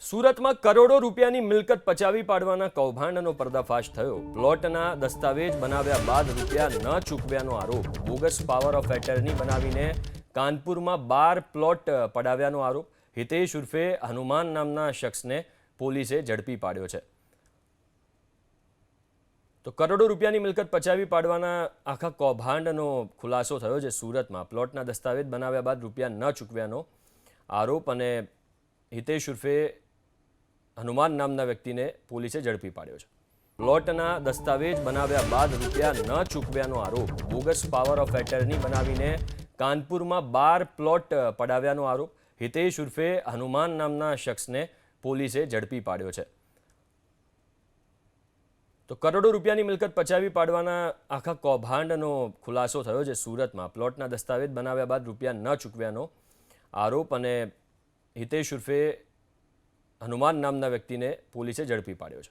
સુરતમાં કરોડો રૂપિયાની મિલકત પચાવી પાડવાના કૌભાંડનો પર્દાફાશ થયો। પ્લોટના દસ્તાવેજ બનાવ્યા બાદ રૂપિયા ન ચૂકવ્યાનો આરોપ। બોગસ પાવર ઓફ એટર્ની બનાવીને કાનપુરમાં 12 પ્લોટ પડાવ્યાનો આરોપ। હિતેશ ઉર્ફે હનુમાન નામના શખ્સને પોલીસે ઝડપી પાડ્યો છે। તો કરોડો રૂપિયાની મિલકત પચાવી પાડવાના આખા કૌભાંડનો ખુલાસો થયો છે। સુરતમાં પ્લોટના દસ્તાવેજ બનાવ્યા બાદ રૂપિયા ન ચૂકવ્યાનો આરોપ અને હિતેશ ઉર્ફે હનુમાન નામના વ્યક્તિને પોલીસે ઝડપી પાડ્યો છે। પ્લોટના દસ્તાવેજ બનાવ્યા બાદ રૂપિયા ન ચૂકવ્યાનો આરોપ। બોગસ પાવર ઓફ એટર્ની બનાવીને કાનપુરમાં 12 પ્લોટ પડાવ્યાનો આરોપ। હિતેશ ઉર્ફે હનુમાન નામના શખ્સને પોલીસે ઝડપી પાડ્યો છે। તો કરોડો રૂપિયાની મિલકત પચાવી પાડવાના આખા કૌભાંડનો ખુલાસો થયો છે। સુરતમાં પ્લોટના દસ્તાવેજ બનાવ્યા બાદ રૂપિયા ન ચૂકવ્યાનો આરોપ અને હિતેશ ઉર્ફે હનુમાન નામના વ્યક્તિને પોલીસે ઝડપી પાડ્યો છે।